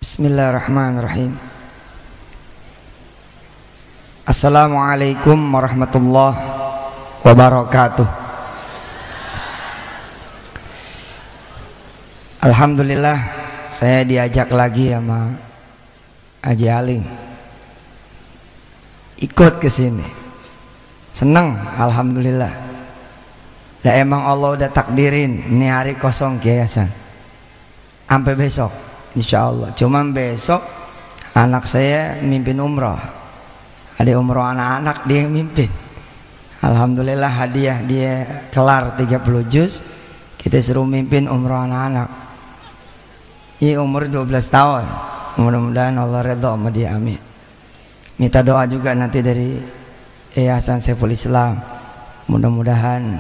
Bismillahirrahmanirrahim. Assalamualaikum warahmatullahi wabarakatuh. Alhamdulillah saya diajak lagi sama Haji Aling ikut ke sini. Senang, alhamdulillah. Lah emang Allah udah takdirin ini hari kosong Kiai Hasan sampai besok insyaallah. Cuman besok anak saya mimpin umroh. Ada umroh anak-anak, dia yang mimpin. Alhamdulillah hadiah dia kelar 30 juz, kita suruh mimpin umroh anak-anak. Ini umur 12 tahun. Mudah-mudahan Allah redha sama dia, amin. Minta doa juga nanti dari Yayasan Saiful Islam. Mudah-mudahan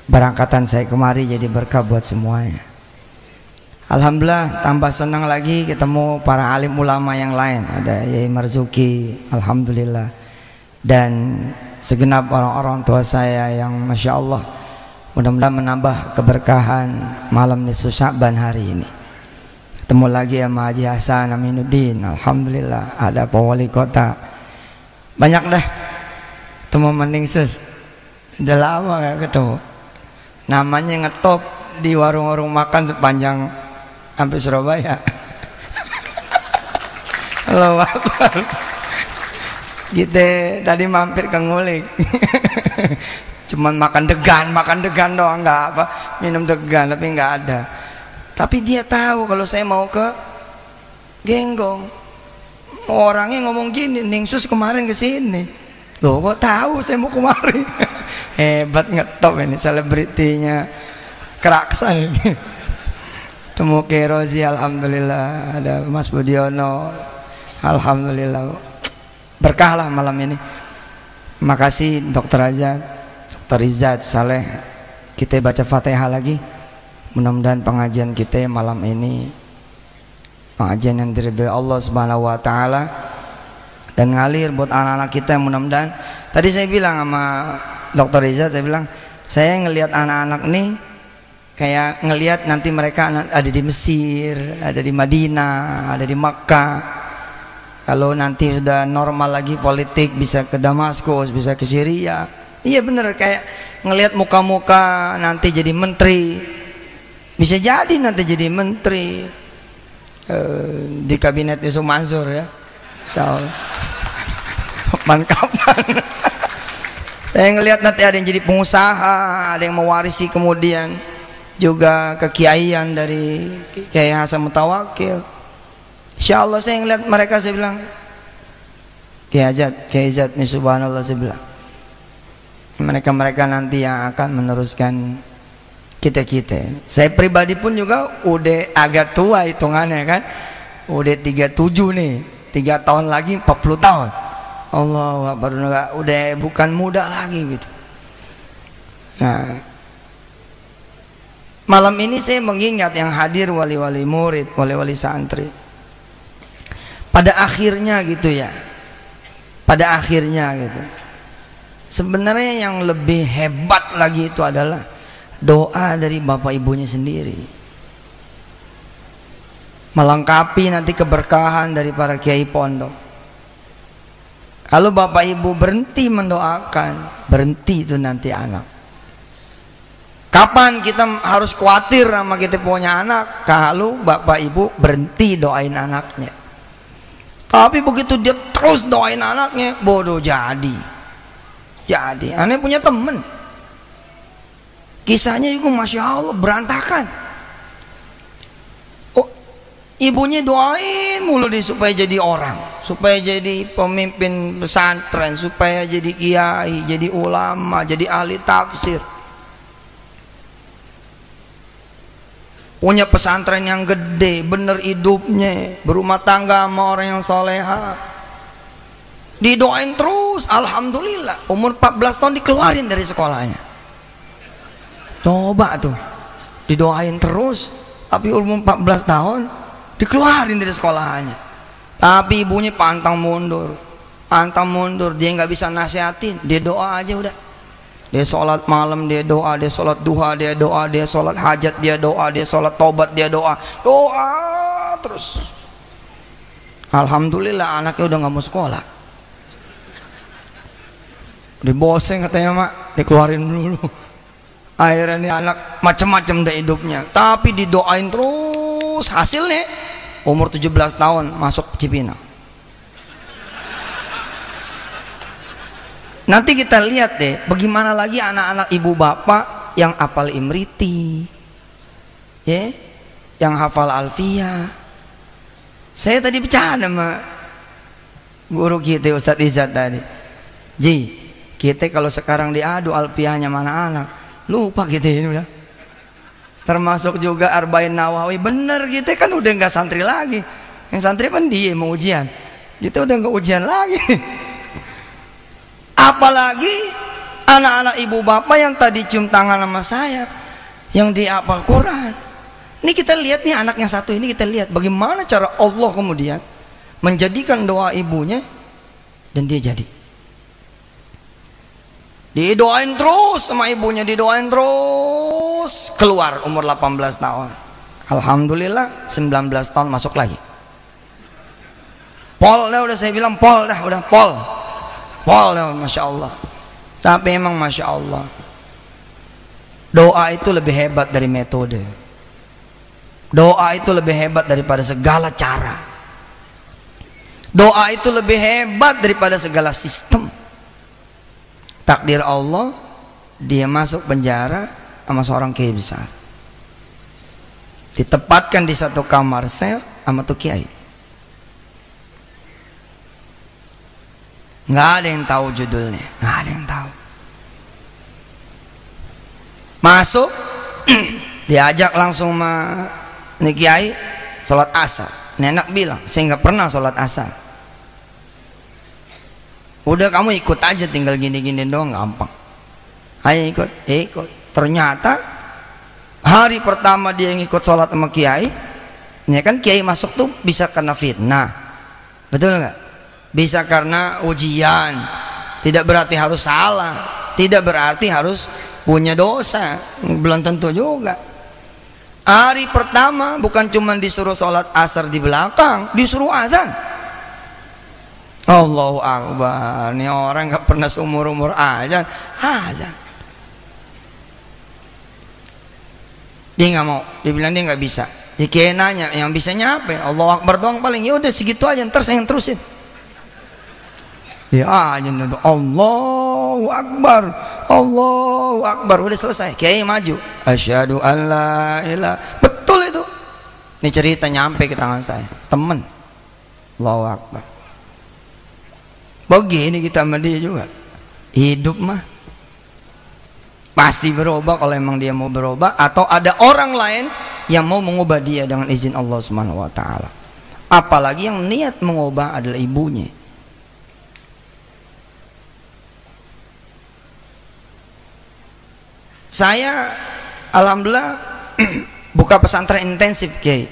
berangkatan saya kemari jadi berkah buat semuanya. Alhamdulillah tambah senang lagi ketemu para alim ulama yang lain. Ada Yai Marzuki, alhamdulillah. Dan segenap orang-orang tua saya yang Masya Allah, mudah-mudahan menambah keberkahan malam nisfu Sya'ban hari ini. Ketemu lagi sama Haji Hasan Aminuddin, alhamdulillah. Ada Pak Wali Kota, banyak dah. Ketemu Mending Sus, udah lama gak ketemu. Namanya ngetop di warung-warung makan sepanjang sampai Surabaya. Halo Akbar. Kita tadi mampir ke Ngulik. Cuman makan degan doang, nggak apa, minum degan tapi nggak ada. Tapi dia tahu kalau saya mau ke Genggong. Orangnya ngomong gini, Ningsus kemarin ke sini. Loh kok tahu saya mau kemari? Hebat, ngetop ini selebritinya Keraksan. Temu Kiai Rozi, alhamdulillah. Ada Mas Budiono, alhamdulillah. Berkahlah malam ini. Makasih Dr. Azad, Dr. Izzat Saleh. Kita baca Fatihah lagi. Mudah-mudahan pengajian kita malam ini pengajian yang diridhoi Allah Subhanahu wa taala dan ngalir buat anak-anak kita. Mudah-mudahan, tadi saya bilang sama Dr. Izzat, saya bilang saya ngelihat anak-anak nih kayak ngelihat nanti mereka ada di Mesir, ada di Madinah, ada di Makkah. Kalau nanti sudah normal lagi politik, bisa ke Damaskus, bisa ke Syria. Iya bener, kayak ngelihat muka-muka nanti jadi menteri. Bisa jadi nanti jadi menteri di kabinet Yusuf Mansur ya. Insyaallah. Kapan? Saya ngelihat nanti ada yang jadi pengusaha, ada yang mewarisi kemudian juga kekiaian dari Kiai Hasan Mutawakil. Insyaallah saya ngeliat mereka, saya bilang Kiai Izzat nih subhanallah, saya bilang mereka nanti yang akan meneruskan kita. Saya pribadi pun juga udah agak tua hitungannya kan, udah 37 nih, 3 tahun lagi 40 tahun. Allah baru udah bukan muda lagi gitu. Nah, malam ini saya mengingat yang hadir wali-wali murid, wali-wali santri. Pada akhirnya gitu ya. Pada akhirnya gitu. Sebenarnya yang lebih hebat lagi itu adalah doa dari bapak ibunya sendiri. Melengkapi nanti keberkahan dari para kiai pondok. Kalau bapak ibu berhenti mendoakan, berhenti itu nanti anak. Kapan kita harus khawatir sama kita punya anak? Kalau bapak ibu berhenti doain anaknya. Tapi begitu dia terus doain anaknya, bodoh jadi. Aneh punya temen, kisahnya juga Masya Allah berantakan. Oh, ibunya doain mulu dia supaya jadi orang, supaya jadi pemimpin pesantren, supaya jadi kiai, jadi ulama, jadi ahli tafsir. Punya pesantren yang gede, bener hidupnya, berumah tangga sama orang yang soleha. Didoain terus, alhamdulillah. Umur 14 tahun dikeluarin dari sekolahnya. Coba tuh, didoain terus, tapi umur 14 tahun dikeluarin dari sekolahannya. Tapi ibunya pantang mundur, dia nggak bisa nasihatin, dia doa aja udah. Dia sholat malam, dia doa, dia sholat duha, dia doa, dia sholat hajat, dia doa, dia sholat tobat, dia doa terus. Alhamdulillah anaknya udah nggak mau sekolah. Diboseng katanya mak, dikeluarin dulu. Akhirnya nih anak macam-macam deh hidupnya, tapi didoain terus. Hasilnya umur 17 tahun masuk Cipinang. Nanti kita lihat deh bagaimana lagi anak-anak ibu bapak yang hafal Imriti, ya, yang hafal Alfiyah. Saya tadi bercanda sama guru kita Ustadz Izzat tadi, Ji, kita kalau sekarang diadu Alfiyahnya mana anak, lupa kita ini udah. Termasuk juga Arba'in Nawawi, bener kita kan udah nggak santri lagi. Yang santri kan dia mau ujian, kita udah nggak ujian lagi. Apalagi anak-anak ibu bapak yang tadi cium tangan sama saya, yang dihafal Quran. Ini kita lihat nih anak yang satu ini, kita lihat bagaimana cara Allah kemudian menjadikan doa ibunya dan dia jadi. Didoain terus sama ibunya, didoain terus, keluar umur 18 tahun. Alhamdulillah 19 tahun masuk lagi. Pol dah, udah saya bilang pol dah, udah pol dah, Masya Allah. Tapi emang Masya Allah, doa itu lebih hebat dari metode. Doa itu lebih hebat daripada segala cara. Doa itu lebih hebat daripada segala sistem. Takdir Allah, dia masuk penjara sama seorang kiai besar, ditempatkan di satu kamar sel sama tuh kiai. Nggak ada yang tahu judulnya, nggak ada yang tahu. Masuk diajak langsung sama nih kiai sholat asar. Nenek bilang, saya nggak pernah sholat asar. Udah kamu ikut aja, tinggal gini-gini doang, gampang. Ayo ikut. Ternyata hari pertama dia ngikut sholat sama kiai, ini kan kiai masuk tuh bisa karena fitnah, betul nggak? Bisa karena ujian, tidak berarti harus salah, tidak berarti harus punya dosa, belum tentu juga. Hari pertama bukan cuma disuruh sholat asar di belakang, disuruh azan. Allahu Akbar, ini orang nggak pernah seumur-umur azan. Dia nggak mau, dia bilang dia nggak bisa. Dia kayak nanya, yang bisanya apa? Allahu Akbar doang paling. Ya udah segitu aja, ntar saya yang terusin. Ya aja itu Allahu Akbar, Allahu Akbar, udah selesai. Kiai maju, asyhadu an la ilaha. Betul itu. Ini cerita nyampe ke tangan saya, temen. Allahu Akbar. Begini kita sama dia juga. Hidup mah pasti berubah kalau emang dia mau berubah, atau ada orang lain yang mau mengubah dia dengan izin Allah Subhanahu wa taala. Apalagi yang niat mengubah adalah ibunya. Saya alhamdulillah buka pesantren intensif Kiai.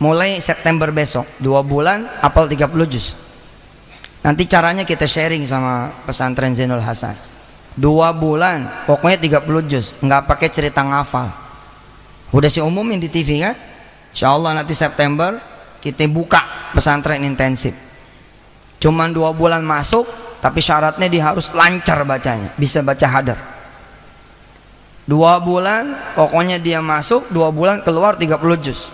Mulai September besok 2 bulan hafal 30 juz. Nanti caranya kita sharing sama pesantren Zainul Hasan. 2 bulan pokoknya 30 juz, nggak pakai cerita ngafal. Udah sih umumin di TV kan? Insyaallah nanti September kita buka pesantren intensif. Cuman 2 bulan masuk, tapi syaratnya dia harus lancar bacanya, bisa baca hadar. 2 bulan pokoknya dia masuk, 2 bulan keluar 30 juz.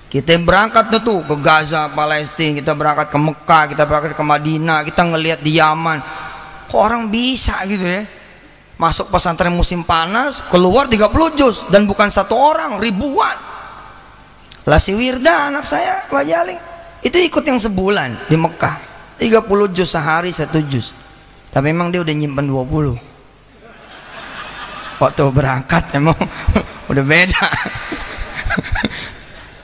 Kita berangkat tuh ke Gaza, Palestina, kita berangkat ke Mekah, kita berangkat ke Madinah, kita ngelihat di Yaman. Kok orang bisa gitu ya? Masuk pesantren musim panas, keluar 30 juz, dan bukan 1 orang, ribuan. Lah si Wirda anak saya, Pak Jaling, itu ikut yang sebulan di Mekah, 30 juz sehari 1 juz. Tapi memang dia udah nyimpen 20. Waktu berangkat emang udah beda.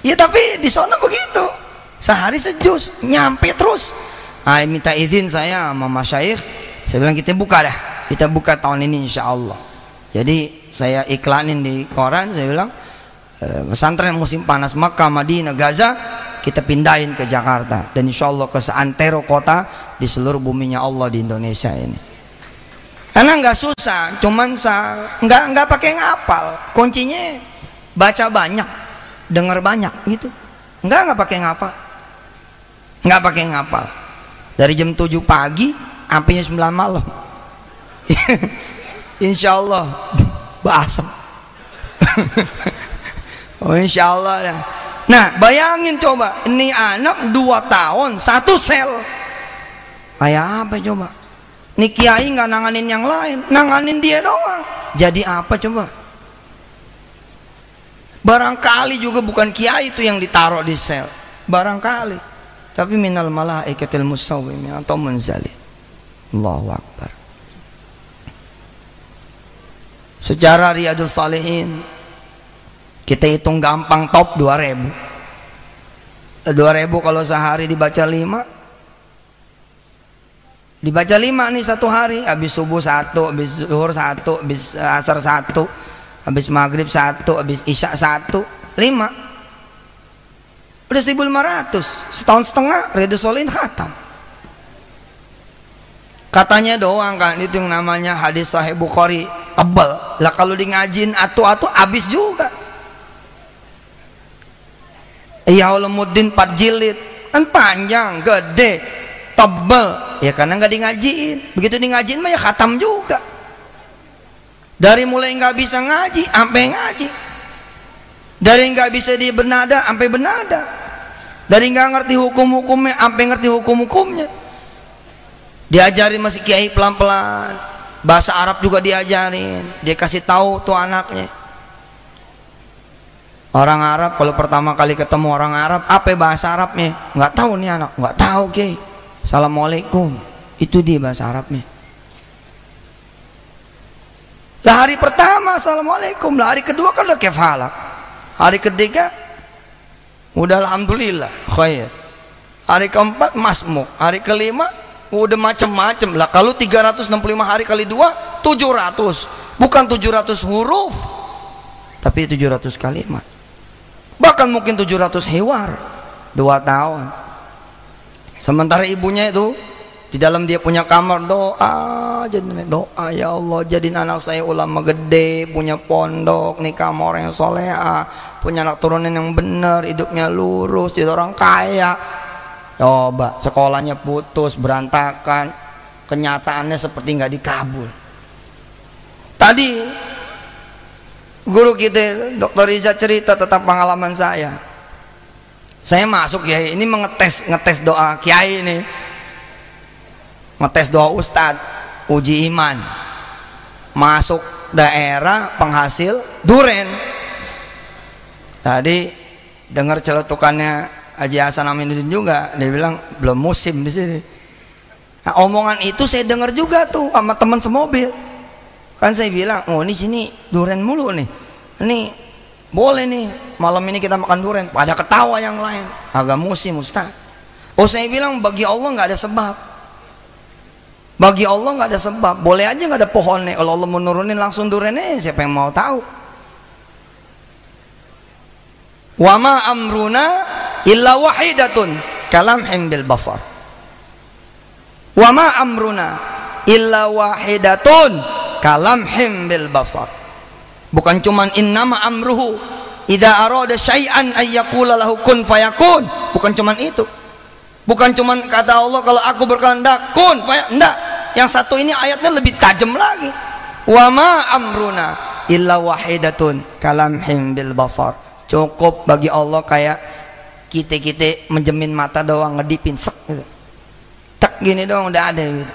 Ya tapi di sana begitu, sehari sejuz, nyampe terus. Minta izin saya sama masyayikh, saya bilang kita buka dah, kita buka tahun ini insya Allah. Jadi saya iklanin di koran, saya bilang pesantren musim panas Makkah, Madinah, Gaza kita pindahin ke Jakarta, dan insya Allah ke seantero kota di seluruh buminya Allah di Indonesia ini. Karena nggak susah, cuman nggak pakai ngapal, kuncinya baca banyak dengar banyak gitu. Nggak pakai ngapal. Nggak pakai ngapal. Dari jam 7 pagi sampai jam 9 malam. Insya Allah basem. Oh insya Allah dah. Nah bayangin coba, ini anak 2 tahun 1 sel. Kayak apa coba? Ini kiai nggak nanganin yang lain, nanganin dia doang. Jadi apa coba? Barangkali juga bukan kiai itu yang ditaruh di sel, barangkali, tapi minal malaikatil musawwimin atau munzalin. Allahu Akbar. Secara Riyadhus Shalihin kita hitung gampang, top 2000 kalau sehari dibaca 5, dibaca 5 nih satu hari. Habis subuh 1, habis zuhur 1, habis asar 1, habis maghrib 1, habis isya 1, 5. Udah 1.500. Setahun setengah Riyadhus Shalihin khatam. Katanya doang kan, itu yang namanya hadis Sahih Bukhari, tebal lah. Kalau di ngajin atu-atu habis juga. Ihya Ulumuddin 4 jilid kan panjang, gede, tebal ya, karena nggak di ngajiin. Begitu di ngajiin mah ya khatam juga. Dari mulai nggak bisa ngaji sampai ngaji, dari nggak bisa di benada sampai benada, dari nggak ngerti hukum-hukumnya sampai ngerti hukum-hukumnya. Diajarin masih kiai pelan-pelan, bahasa Arab juga diajarin, dia kasih tahu tuh anaknya. Orang Arab kalau pertama kali ketemu orang Arab, apa bahasa Arabnya? Nggak tahu nih anak, nggak tahu kiai. Assalamualaikum, itu dia bahasa Arabnya. Lah hari pertama assalamualaikum, lah hari kedua kan udah kefalak, hari ketiga udah alhamdulillah khair, hari keempat masmuk, hari kelima udah macem-macem lah. Kalau 365 hari kali 2 700, bukan 700 huruf tapi 700 kalimat, bahkan mungkin 700 hewar. 2 tahun. Sementara ibunya itu di dalam dia punya kamar doa, jadi doa, ya Allah jadiin anak saya ulama gede, punya pondok, nikah sama orang yang soleha, punya anak turunan yang benar, hidupnya lurus, jadi orang kaya. Coba sekolahnya putus, berantakan, kenyataannya seperti nggak dikabul. Tadi guru kita Dr. Riza cerita tentang pengalaman saya. Saya masuk ya, ini ngetes doa kiai ini, ngetes doa ustad, uji iman, masuk daerah penghasil duren. Tadi dengar celetukannya Haji Hasan Aminuddin juga, dia bilang belum musim di sini. Nah, omongan itu saya dengar juga tuh sama teman semobil. Kan saya bilang, oh ini sini duren mulu nih, ini boleh nih malam ini kita makan duren. Pada ketawa yang lain, agak musim Ustaz. Oh saya bilang bagi Allah nggak ada sebab. Bagi Allah nggak ada sebab, boleh aja nggak ada pohonnya. Kalau Allah menurunin langsung durennya, siapa yang mau tahu? Wa ma amruna illa wahidatun kalamhim bil basar. Wa ma amruna illa wahidatun kalamhim bil basar. Bukan cuman innama amruhu idza arada syai'an ay yaqula lahu kun fayakun. Bukan cuman itu. Bukan cuman kata Allah kalau aku berkehendak kun fayakun. Enggak. Yang satu ini ayatnya lebih tajam lagi. Wa ma amruna illa wahidatun kalamhim bil basar. Cukup bagi Allah kayak kita menjemin mata doang, ngedipin sek gitu. Tak gini doang udah ada gitu.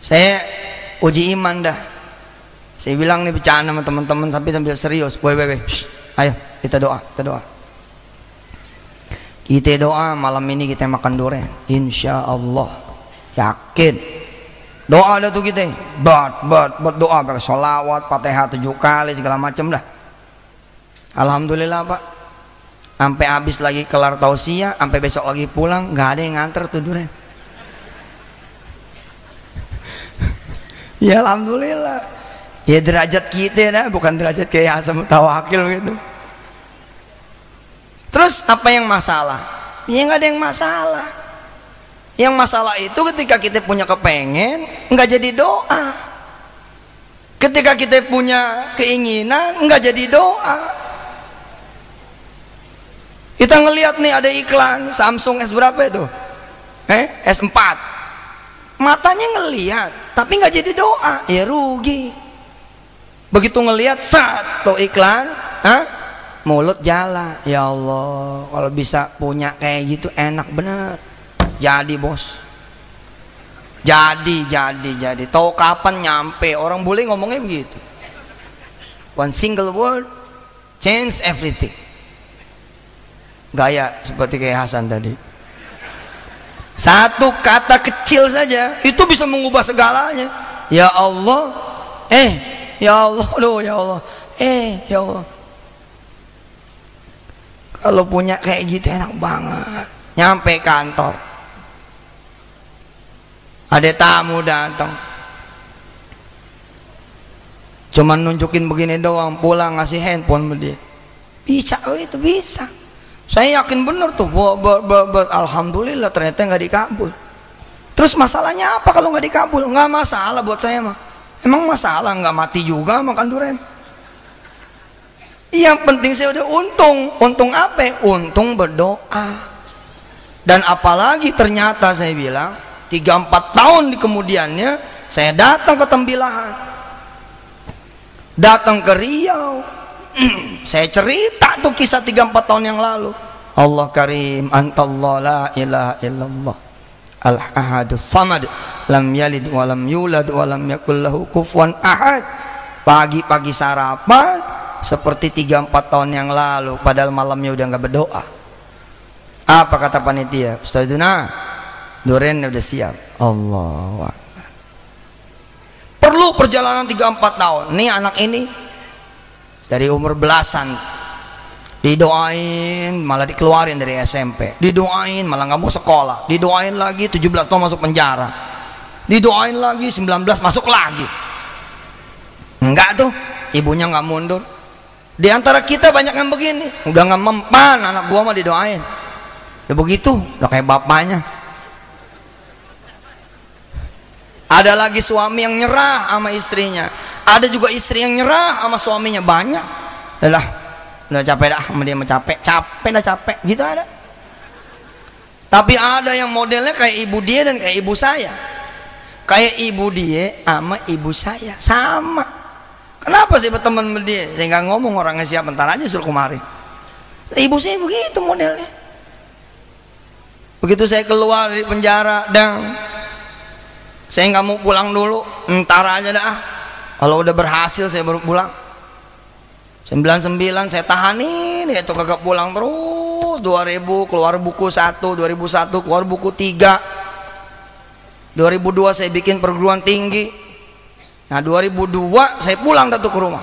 Saya uji iman dah. Saya bilang nih bercanda sama teman-teman sambil serius. Woi, ayo kita doa, Kita doa malam ini kita makan durian. Insya Allah, yakin. Doa dah tuh kita. Buat doa pakai sholawat, Fatihah 7 kali segala macam dah. Alhamdulillah Pak. Sampai habis lagi kelar tausiah, sampai besok lagi pulang, nggak ada yang nganter tuh durian. Ya alhamdulillah. Ya derajat kita dah, bukan derajat kayak Hasan Mutawakil gitu. Terus apa yang masalah? Ya nggak ada yang masalah. Yang masalah itu ketika kita punya kepengen nggak jadi doa. Ketika kita punya keinginan nggak jadi doa. Kita ngelihat nih ada iklan Samsung S berapa itu? S4. Matanya ngelihat, tapi nggak jadi doa, ya rugi. Begitu ngelihat satu iklan, mulut jala. Ya Allah, kalau bisa punya kayak gitu enak bener. Jadi bos. Jadi. Tahu kapan nyampe? Orang boleh ngomongnya begitu. One single word change everything. Gaya seperti kayak Hasan tadi. Satu kata kecil saja itu bisa mengubah segalanya. Ya Allah, ya Allah, ya Allah, ya Allah. Kalau punya kayak gitu enak banget. Nyampe kantor, ada tamu datang, cuman nunjukin begini doang, pulang ngasih handphone sama dia. Bisa, itu bisa. Saya yakin bener tuh, alhamdulillah ternyata nggak dikabul. Terus masalahnya apa kalau nggak dikabul? Nggak masalah buat saya mah. Emang masalah nggak mati juga makan durian? Yang penting saya udah untung. Untung apa? Untung berdoa. Dan apalagi ternyata saya bilang 3-4 tahun di kemudiannya saya datang ke Tembilahan, datang ke Riau. Saya cerita tuh kisah 3-4 tahun yang lalu. Allah karim, antallah la ilaha illallah al-ahadus samad, lam yalid walam yulad walam yakul lahu kufuwan ahad. Pagi-pagi sarapan seperti 3-4 tahun yang lalu, padahal malamnya udah nggak berdoa. Apa kata panitia? Ustadzuna, durian udah siap. Allah, perlu perjalanan 3-4 tahun. Nih anak ini dari umur belasan didoain malah dikeluarin dari SMP, didoain malah nggak mau sekolah, didoain lagi 17 tahun masuk penjara, didoain lagi 19 masuk lagi. Enggak tuh, ibunya nggak mundur. Di antara kita banyak yang begini, udah nggak mempan, anak gua mah didoain ya begitu, udah kayak bapaknya. Ada lagi suami yang nyerah sama istrinya, ada juga istri yang nyerah sama suaminya. Banyak. Udah capek dah sama dia, capek gitu ada. Tapi ada yang modelnya kayak ibu dia dan kayak ibu saya. Kayak ibu dia sama ibu saya sama. Kenapa sih berteman sama dia? Saya nggak ngomong, orangnya siap, bentar aja suruh kemari. Ibu saya begitu modelnya. Begitu saya keluar dari penjara, dan saya nggak mau pulang dulu, ntar aja dah. Kalau udah berhasil saya baru pulang. 99 saya tahanin, ya itu kagak pulang terus. 2000 keluar buku 1, 2001 keluar buku 3, 2002 saya bikin perguruan tinggi. Nah 2002 saya pulang dah tuh ke rumah.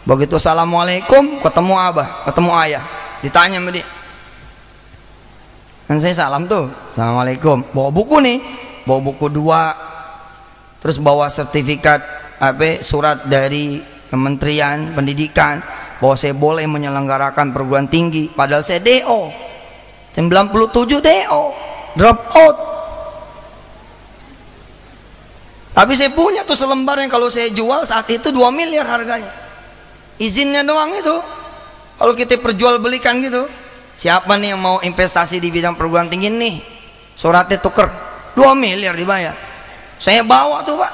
Begitu assalamualaikum, ketemu abah, ketemu ayah, ditanya sama dia. Kan saya salam tuh, assalamualaikum, bawa buku nih, bawa buku 2, terus bawa sertifikat surat dari Kementerian Pendidikan bahwa saya boleh menyelenggarakan perguruan tinggi, padahal saya DO 97, DO drop out. Tapi saya punya tuh selembar yang kalau saya jual saat itu 2 miliar harganya, izinnya doang itu. Kalau kita perjualbelikan gitu, siapa nih yang mau investasi di bidang perguruan tinggi nih, suratnya tuker 2 miliar dibayar. Saya bawa tuh pak,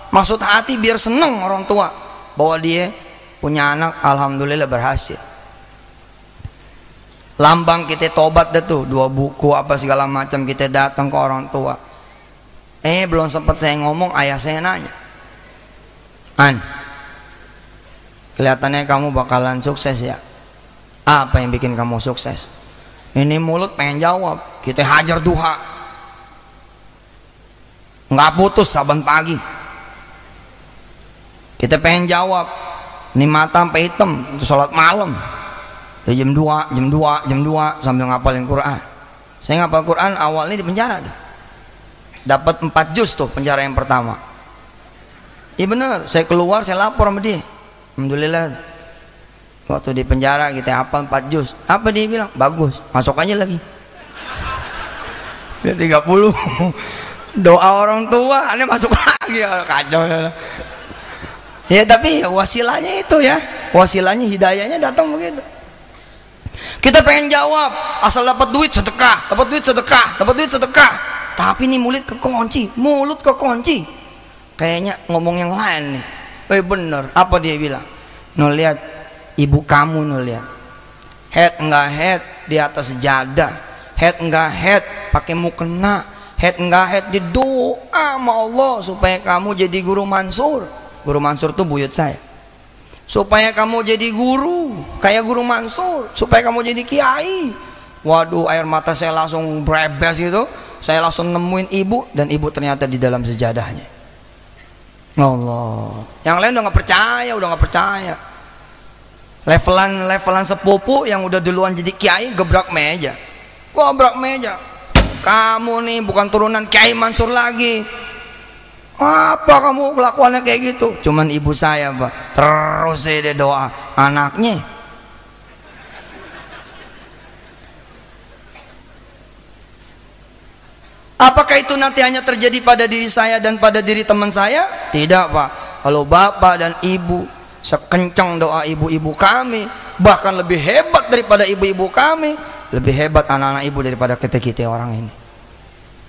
maksud hati biar seneng orang tua bahwa dia punya anak, alhamdulillah berhasil. Lambang kita tobat deh tuh, 2 buku apa segala macam, kita datang ke orang tua. Belum sempat saya ngomong, ayah saya nanya, An, kelihatannya kamu bakalan sukses ya. Apa yang bikin kamu sukses? Ini mulut pengen jawab, kita hajar duha, nggak putus saban pagi. Kita pengen jawab, ini mata sampai hitam untuk sholat malam. Ya, jam 2 sambil ngapalin Quran. Saya ngapal Quran awalnya di penjara tuh. Dapat 4 juz tuh penjara yang pertama. Iya bener, saya keluar saya lapor sama dia. Alhamdulillah. Waktu di penjara kita hafal 4 juz. Apa dia bilang? Bagus, masuk aja lagi. Dia 30. Doa orang tua, aneh masuk lagi, kacau. Ya tapi ya wasilahnya itu ya, wasilahnya hidayahnya datang begitu. Kita pengen jawab asal dapat duit sedekah, dapat duit sedekah, dapat duit sedekah, tapi nih mulut kekunci, kayaknya ngomong yang lain nih. Bener, apa dia bilang? No, lihat ibu kamu, no, lihat head enggak head di atas sejadah, head enggak head pakai mukena, head enggak head di doa sama Allah supaya kamu jadi guru Mansur. Guru Mansur tuh buyut saya, supaya kamu jadi guru kayak guru Mansur, supaya kamu jadi kiai. Waduh, air mata saya langsung brebes gitu. Saya langsung nemuin ibu, dan ibu ternyata di dalam sejadahnya. Allah, yang lain udah nggak percaya, levelan sepupu yang udah duluan jadi kiai gebrak meja. Kamu nih bukan turunan Kiai Mansur lagi. Apa kamu kelakuannya kayak gitu? Cuman ibu saya, Pak, terus dia doa anaknya. Apakah itu nanti hanya terjadi pada diri saya dan pada diri teman saya? Tidak, Pak. Kalau bapak dan ibu sekencang doa ibu-ibu kami, bahkan lebih hebat daripada ibu-ibu kami, lebih hebat anak-anak ibu daripada kita orang ini.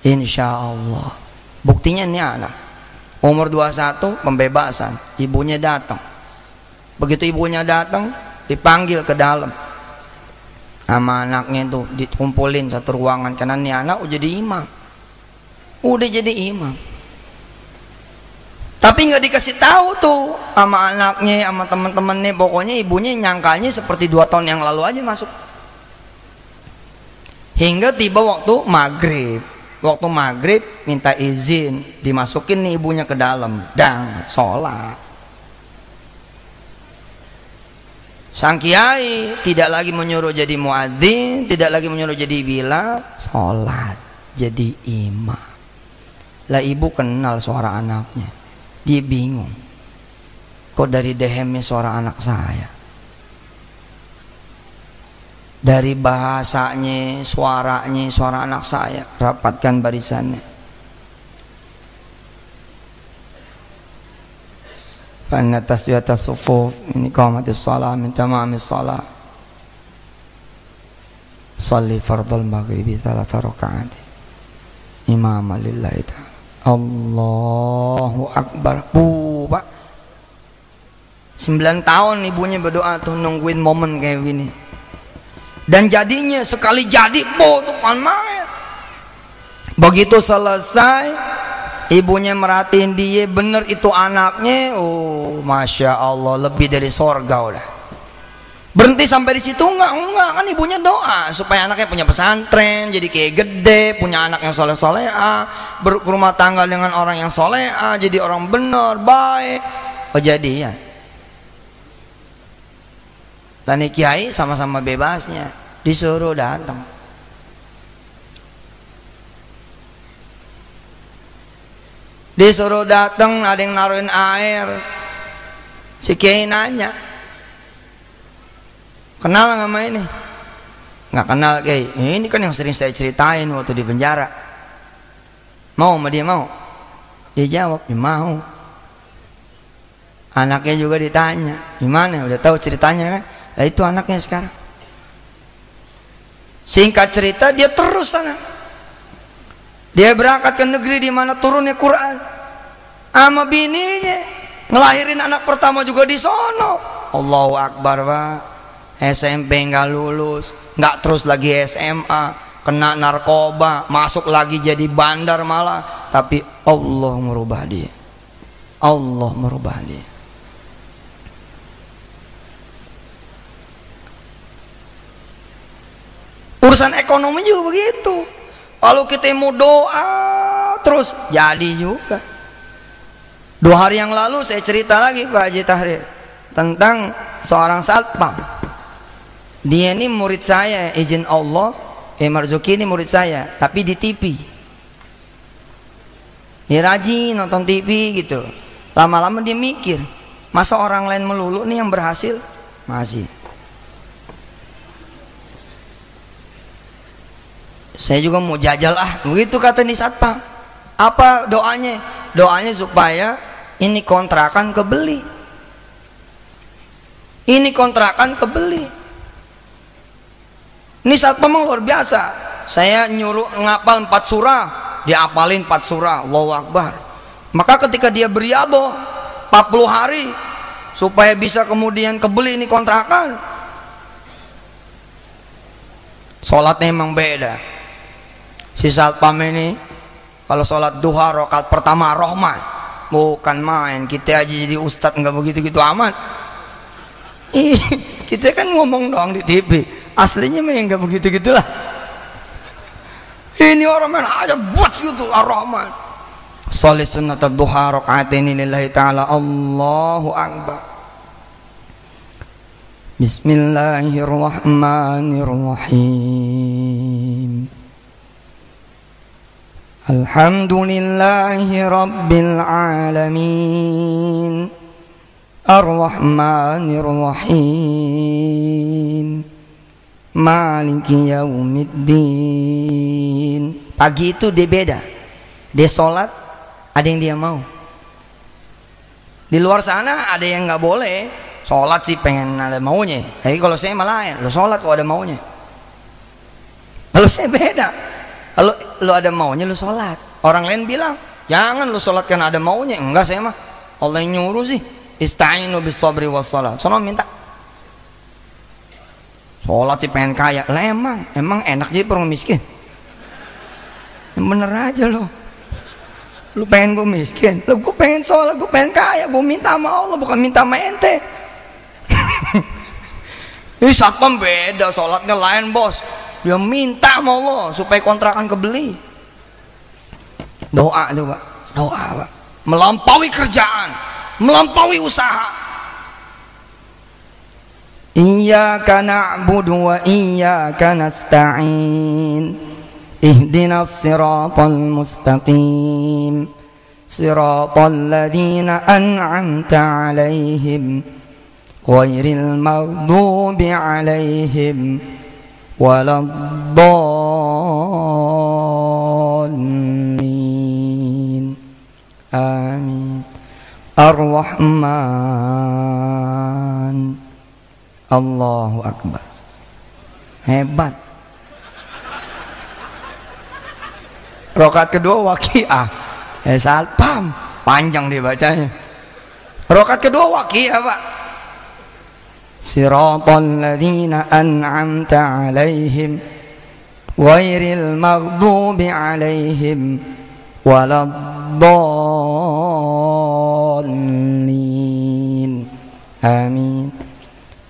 Insya Allah. Buktinya ini anak umur 21 pembebasan, ibunya datang. Begitu ibunya datang, dipanggil ke dalam sama anaknya itu, dikumpulin satu ruangan, karena ini anak udah jadi imam. Tapi nggak dikasih tahu tuh sama anaknya, sama teman-temannya. Pokoknya ibunya nyangkanya seperti 2 tahun yang lalu aja masuk. Hingga tiba waktu maghrib minta izin, dimasukin nih ibunya ke dalam, dan sholat. Sang kiai tidak lagi menyuruh jadi muadzin, tidak lagi menyuruh jadi bilal, sholat jadi imam. Lah ibu kenal suara anaknya, dia bingung, kok dari dehemnya suara anak saya, dari bahasanya, suaranya, suara anak saya. Rapatkan barisannya. Fanna taswiyata sufuf min iqamatis shalah min tamamis shalah. Shalli fardhal maghribi 3 rakaat imama lillahi ta'ala. Allahu akbar. Pak, 9 tahun ibunya berdoa tuh, nungguin momen kayak gini. Dan jadinya sekali jadi tuhan main. Begitu selesai, ibunya merhatiin dia, bener itu anaknya. Oh, masya Allah, lebih dari sorga udah. Berhenti sampai di situ? Enggak, kan ibunya doa supaya anaknya punya pesantren, jadi kayak gede, punya anak yang soleh-soleha, berumah tangga dengan orang yang soleha, jadi orang bener, baik. Oh jadi ya. Tani kiai sama-sama bebasnya, disuruh datang. Disuruh datang, ada yang naruhin air. Si kiai nanya, kenal nggak sama ini? Nggak kenal, kiai. Ini kan yang sering saya ceritain waktu di penjara. Mau sama dia, mau? Dia jawab, ya mau. Anaknya juga ditanya, gimana? Udah tahu ceritanya kan? Nah, itu anaknya sekarang. Singkat cerita, dia terus sana. Dia berangkat ke negeri di mana turunnya Quran. Sama bininya, ngelahirin anak pertama juga di sono. Allahu Akbar, Pak. SMP nggak lulus, nggak terus lagi SMA, kena narkoba, masuk lagi jadi bandar malah. Tapi Allah merubah dia. Allah merubah dia. Urusan ekonomi juga begitu. Kalau kita mau doa terus jadi juga. 2 hari yang lalu saya cerita lagi Pak Haji Tahrir tentang seorang satpam. Dia ini murid saya, izin Allah. Marzuki ini murid saya, tapi di TV. Dia rajin nonton TV gitu. Lama-lama dia mikir, masa orang lain melulu nih yang berhasil? Masih. Saya juga mau jajal begitu kata nih satpam. Apa doanya? Doanya supaya ini kontrakan kebeli. Ini kontrakan kebeli. Ini satpam luar biasa. Saya nyuruh ngapal 4 surah, dia apalin 4 surah, Allahu Akbar. Maka ketika dia beriado 40 hari supaya bisa kemudian kebeli ini kontrakan, sholatnya emang beda. Si satpam ini kalau sholat duha rakaat pertama rahmat, bukan main. Kita aja jadi ustadz nggak begitu-gitu amat. Kita kan ngomong doang di TV, aslinya mah nggak begitu-gitulah. Ini orang main aja buat gitu ar-Rahman. Sholat sunnat duha rakaatain lillahi ta'ala, Allahu Akbar. Bismillahirrahmanirrahim. Alhamdulillahi rabbil alamin, ar-Rahmanir Rahim, Maliki yaumiddin. Pagi itu dia beda. Dia sholat, ada yang dia mau. Di luar sana ada yang nggak boleh. Sholat sih pengen ada maunya. Jadi kalau saya malah lo sholat kalau ada maunya. Kalau saya beda. Kalau lo ada maunya lo sholat. Orang lain bilang jangan lo sholat karena ada maunya. Enggak, saya mah Allah yang nyuruh sih. Ista'inu bis sabri was salat. Sono minta. Sholat sih pengen kaya. Lah emang enak jadi orang miskin. Yang bener aja lo. Lu pengen gue miskin, lu gue pengen sholat, gue pengen kaya, gue minta sama Allah bukan minta sama ente. Ini satpam beda, sholatnya lain bos. Dia minta sama Allah supaya kontrakan kebeli. Doa tuh pak, doa pak. Melampaui kerjaan, melampaui usaha. Iyyaka na'budu wa iyyaka nasta'in. Ihdinas siratal mustaqim, siratal ladzina an'amta 'alaihim, ghairil maghdubi 'alaihim waladdallin. Amin. Ar-Rahman. Allahu Akbar. Hebat. Rakaat kedua waqiah, satpam panjang dibacanya. Rakaat kedua waqiah pak. Siratal ladzina an'amta 'alaihim ghairil maghdubi 'alaihim waladdallin. Amin.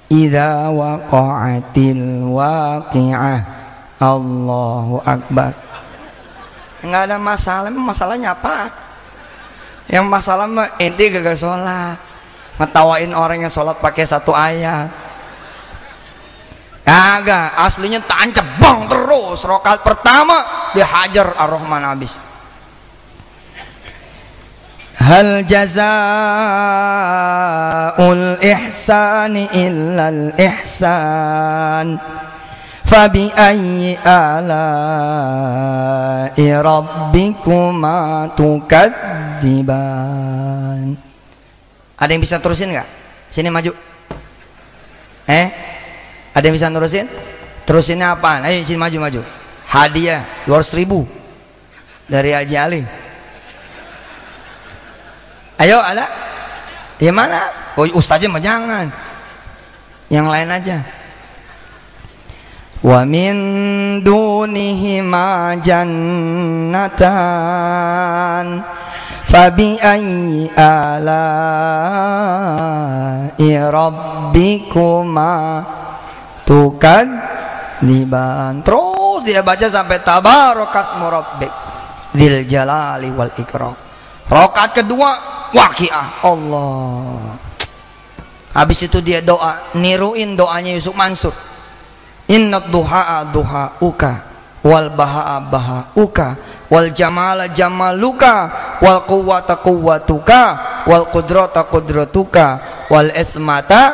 Idza waqa'atil waqi'ah. Allahu Akbar. Nggak ada masalah, masalahnya apa? Yang masalah mah ente gagal sholat, ngetawain orang yang sholat pakai 1 ayat. Kagak, aslinya tancap bang terus. Rakaat pertama dihajar ar-Rahman habis. Hal jazaa'ul ihsani illal ihsan, fabi ayyi ala'i rabbikuma tukadziban. Ada yang bisa terusin nggak? Sini maju. Ada yang bisa terusin? Terusinnya apaan? Ayo sini maju. Hadiah 200.000 dari Haji Ali. Ayo ada? Yang mana? Oh ustaznya mah jangan. Yang lain aja. Wa min dunihima jannatan, fabi ayyi ala'i rabbikuma tukadziban. Terus dia baca sampai tabarakasmu rabbik dzil jalali wal ikram. Rakaat kedua waqiah. Allah. Habis itu dia doa, niruin doanya Yusuf Mansur. Inna duha'a duha'uka wal baha'a baha'uka wal jamala jamaluka wal quwwata quwwatuka wal qudrata qudratuka wal ismata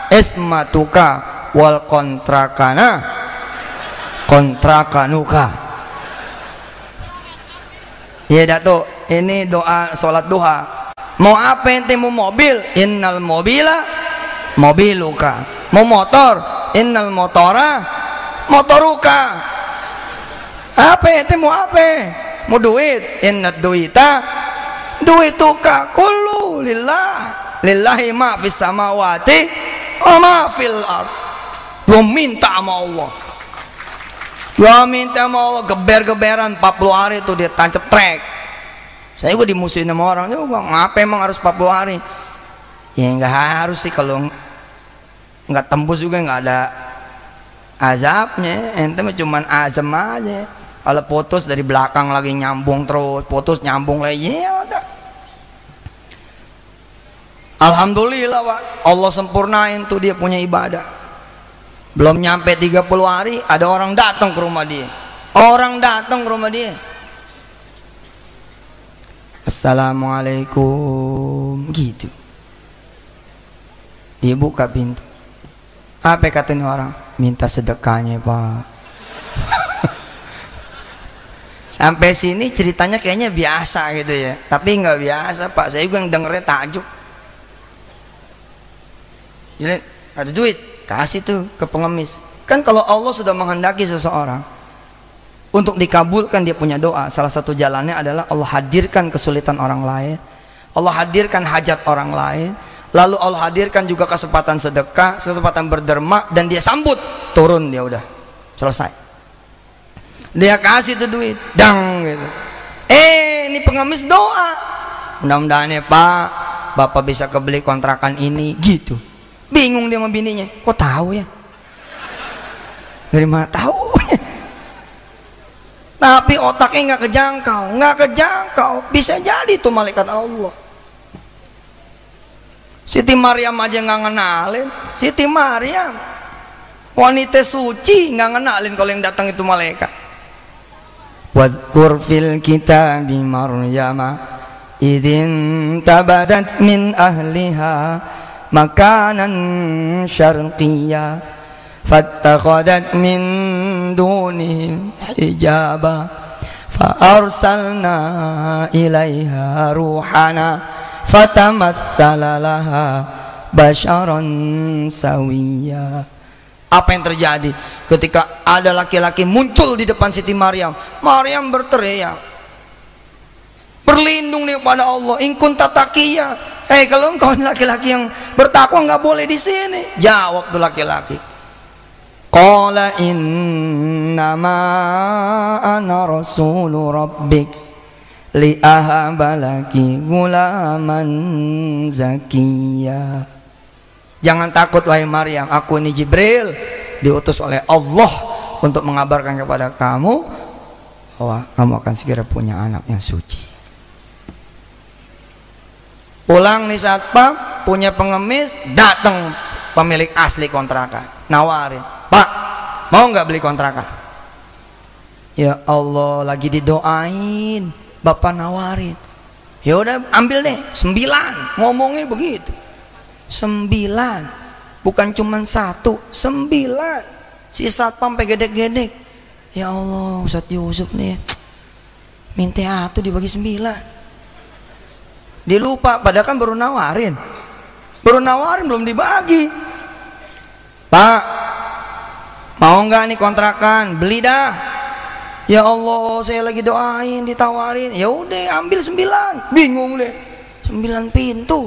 ismatuka wal kontrakana kontrakanuka. Ya Dato, ini doa sholat duha. Mau apa ente? Mau mobil? Innal mobila mobiluka. Mau motor, innal motora motoruka. Apa itu mau apa? Mau duit, innad duita duituka. Kullu lillah, lillahi ma fis samawati wa ma fil ard. Belum minta sama Allah, belum minta sama Allah. Geber-geberan 40 hari tuh dia tancap trek. Saya juga dimusuhin sama orang, ngapa emang harus 40 hari? Ya nggak harus sih, kalau nggak tembus juga nggak ada azabnya. Ente mah cuman azam aja. Kalau putus dari belakang lagi nyambung terus, putus nyambung lagi, ya udah. Alhamdulillah Pak, Allah sempurnain tuh dia punya ibadah. Belum nyampe 30 hari ada orang datang ke rumah dia. Orang datang ke rumah dia. Assalamualaikum gitu. Dia buka pintu. Apa katanya orang? Minta sedekahnya Pak. Sampai sini ceritanya kayaknya biasa gitu ya, tapi nggak biasa Pak. Saya juga yang dengernya takjub. Jadi ada duit, kasih tuh ke pengemis. Kan kalau Allah sudah menghendaki seseorang untuk dikabulkan dia punya doa, salah satu jalannya adalah Allah hadirkan kesulitan orang lain, Allah hadirkan hajat orang lain, lalu Allah hadirkan juga kesempatan sedekah, kesempatan berderma, dan dia sambut, turun dia udah selesai. Dia kasih tuh duit, dang gitu. Ini pengemis doa, mudah-mudahan ya Pak, Bapak bisa kebeli kontrakan ini gitu. Bingung dia sama bininya, kok tahu ya? Dari mana tahunya? Tapi otaknya nggak kejangkau. Bisa jadi itu malaikat Allah. Siti Maryam aja nggak ngenalin. Siti Maryam, wanita suci, nggak ngenalin kalau yang datang itu malaikat. Wadhkur fil kitabi Maryama idzin tabadat min ahliha makanan syarqiyya fattakhadat min dunihim hijaba fa arsalna ilaiha ruhana fatamatsala laha basharan sawiyya. Apa yang terjadi ketika ada laki-laki muncul di depan Siti Maryam? Maryam berteriak, berlindung dia pada Allah. In kunta taqiyya, kalau engkau laki-laki yang bertakwa nggak boleh di sini. Jawab tuh laki-laki, qala innama ana rasulu rabbik li ahabalaki gulaman zakiyya. Jangan takut wahai Maryam, aku ini Jibril, diutus oleh Allah untuk mengabarkan kepada kamu bahwa kamu akan segera punya anak yang suci. Pulang nih satpam, punya pengemis, datang pemilik asli kontrakan, nawarin, Pak, mau nggak beli kontrakan? Ya Allah, lagi didoain, Bapak nawarin. Ya udah ambil deh, 9, ngomongnya begitu. 9, bukan cuma 1, 9. Si satpam sampai gedek-gedek. Ya Allah, Ustadz Yusuf nih minta atuh dibagi 9. Dia lupa, padahal kan baru nawarin belum dibagi. Pak, mau nggak nih kontrakan? Beli dah. Ya Allah, saya lagi doain, ditawarin. Ya udah ambil 9. Bingung deh, 9 pintu.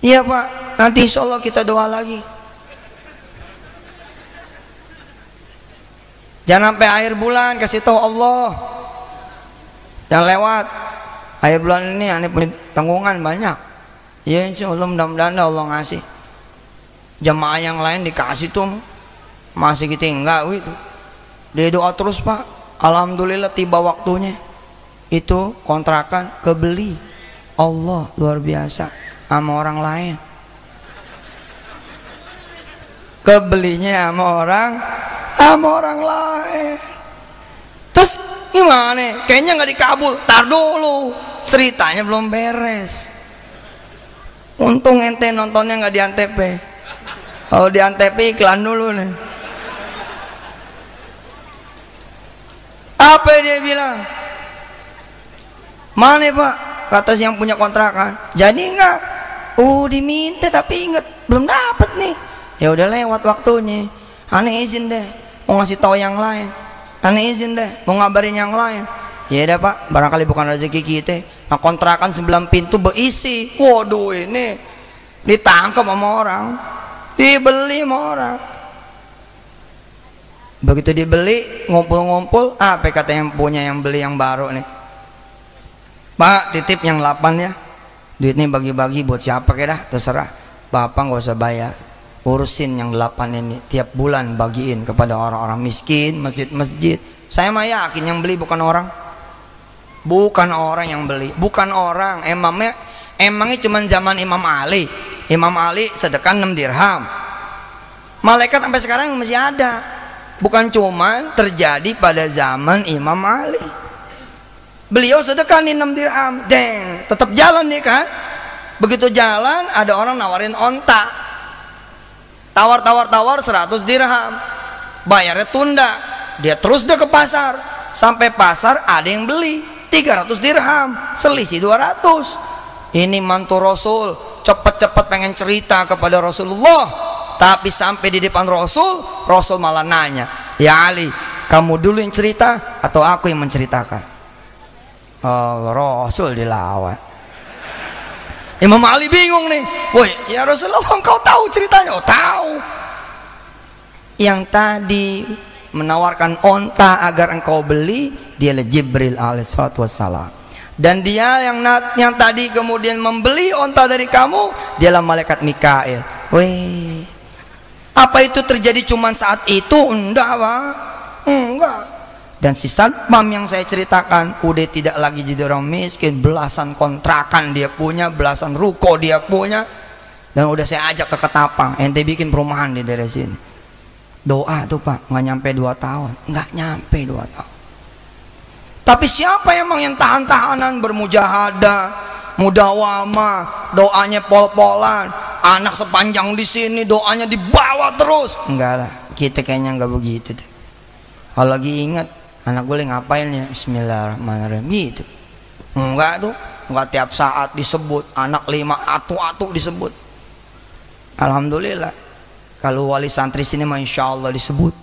Iya Pak, nanti insya Allah kita doa lagi. Jangan sampai akhir bulan kasih tahu Allah. Jangan lewat. Akhir bulan ini aneh punya tanggungan banyak. Ya insya Allah mudah-mudahan Allah ngasih. Jamaah yang lain dikasih tuh, masih kita enggak gitu. Dia doa terus Pak. Alhamdulillah tiba waktunya. Itu kontrakan kebeli. Allah luar biasa. Sama orang lain, kebelinya sama orang lain. Terus gimana? Kayaknya nggak dikabul. Tar dulu, ceritanya belum beres. Untung ente nontonnya nggak di Antv. Kalau di Antv iklan dulu nih. Apa dia bilang? Mana Pak? Kata si yang punya kontrakan, jadi enggak? Diminta tapi inget belum dapat nih. Ya udah lewat waktunya. Aneh izin deh mau ngasih tahu yang lain. Aneh izin deh mau ngabarin yang lain. Ya udah Pak, barangkali bukan rezeki kita. Nah, kontrakan 9 pintu berisi. Waduh, ini ditangkap sama orang, dibeli sama orang. Begitu dibeli, ngumpul-ngumpul, apa kata yang punya yang beli yang baru nih, Pak titip yang 8 ya, duit ini bagi-bagi buat siapa kira, terserah Bapak nggak usah bayar, urusin yang 8 ini tiap bulan bagiin kepada orang-orang miskin, masjid-masjid. Saya mah yakin yang beli bukan orang yang beli, bukan orang. Emangnya cuma zaman Imam Ali sedekah 6 dirham. Malaikat sampai sekarang masih ada. Bukan cuma terjadi pada zaman Imam Ali. Beliau sedekah nih 6 dirham, tetap jalan nih kan. Begitu jalan ada orang nawarin onta, tawar 100 dirham, bayarnya tunda. Dia terus ke pasar, sampai pasar ada yang beli 300 dirham, selisih 200. Ini mantu Rasul, cepet-cepet pengen cerita kepada Rasulullah. Tapi sampai di depan Rasul malah nanya, ya Ali, kamu dulu yang cerita atau aku yang menceritakan? Rasul dilawan. Imam Ali bingung nih, woi ya Rasulullah, engkau tahu ceritanya? Tahu. Yang tadi menawarkan onta agar engkau beli, dialah Jibril alaihissalatu wassalam. Dan dia yang tadi kemudian membeli onta dari kamu, dialah malaikat Mikail. Wih, apa itu terjadi cuma saat itu? Enggak Pak, enggak. Dan si satpam yang saya ceritakan udah tidak lagi jadi orang miskin, belasan kontrakan dia punya, belasan ruko dia punya. Dan udah saya ajak ke Ketapang, ente bikin perumahan di daerah sini. Doa tuh Pak, nggak nyampe 2 tahun, nggak nyampe 2 tahun. Tapi siapa emang yang tahan-tahanan bermujahadah, mudawamah, doanya pol-polan, anak sepanjang di sini doanya dibawa terus? Enggak lah, kita kayaknya nggak begitu deh. Kalau lagi ingat anak gue ngapain ya, Bismillahirrahmanirrahim gitu. Enggak tuh, enggak tiap saat disebut anak 5 atu-atu disebut. Alhamdulillah, kalau wali santri sini mah insya Allah disebut,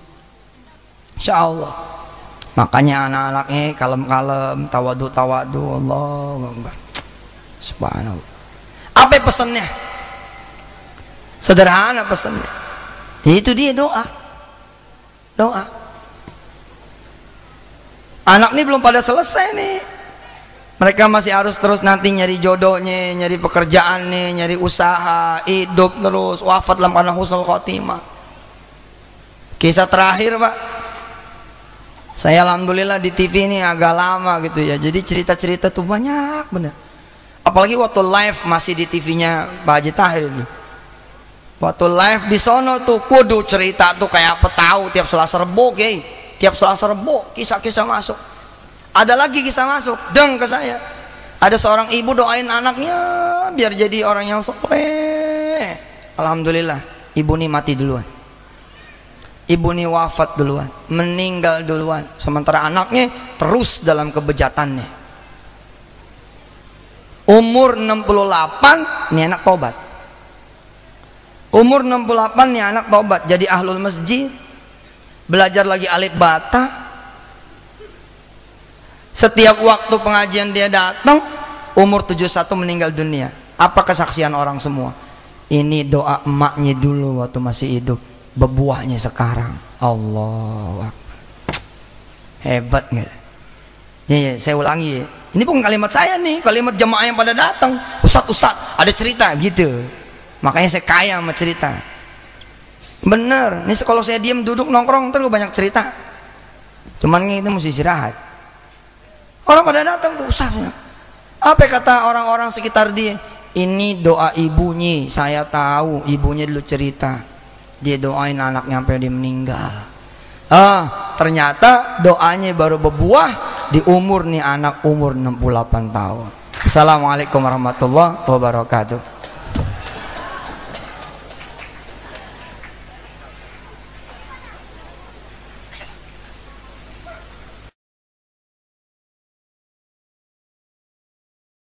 insya Allah. Makanya anak-anaknya kalem-kalem, tawadu, Allah Akbar. Subhanallah. Apa pesannya? Sederhana pesannya. Itu dia doa. Anak ini belum pada selesai nih. Mereka masih harus terus nanti nyari jodohnya, nyari pekerjaan nih, nyari usaha, hidup terus, wafat dalam keadaan husnul khotimah. Kisah terakhir Pak, saya alhamdulillah di TV ini agak lama gitu ya, jadi cerita-cerita tuh banyak bener. Apalagi waktu live masih di TV-nya Pak Haji Tahir itu. Waktu live di sono tuh, kudu cerita tuh kayak apa tahu tiap Selasa Rebo, tiap Selasa Rebo kisah-kisah masuk. Ada lagi kisah masuk, ke saya. Ada seorang ibu doain anaknya biar jadi orang yang soleh. Alhamdulillah, ibu ini mati duluan. Ibu ini wafat duluan, meninggal duluan. Sementara anaknya terus dalam kebejatannya. Umur 68, ini anak tobat. Umur 68 nih anak tobat, jadi ahlul masjid, belajar lagi alif bata. Setiap waktu pengajian dia datang, umur 71 meninggal dunia. Apa kesaksian orang semua? Ini doa emaknya dulu waktu masih hidup, berbuahnya sekarang. Allah Akbar. Hebat nggak? Ya, saya ulangi ya. Ini bukan kalimat saya nih, kalimat jemaah yang pada datang. Ustadz, ada cerita gitu. Makanya saya kaya sama cerita. Bener, ini kalau saya diam duduk nongkrong terus banyak cerita. Cuman itu mesti istirahat. Orang pada datang tuh Ustaznya. Apa kata orang-orang sekitar dia? Ini doa ibunya, saya tahu ibunya dulu cerita. Dia doain anaknya sampai dia meninggal. Ternyata doanya baru berbuah di umur nih anak umur 68 tahun. Assalamualaikum warahmatullahi wabarakatuh.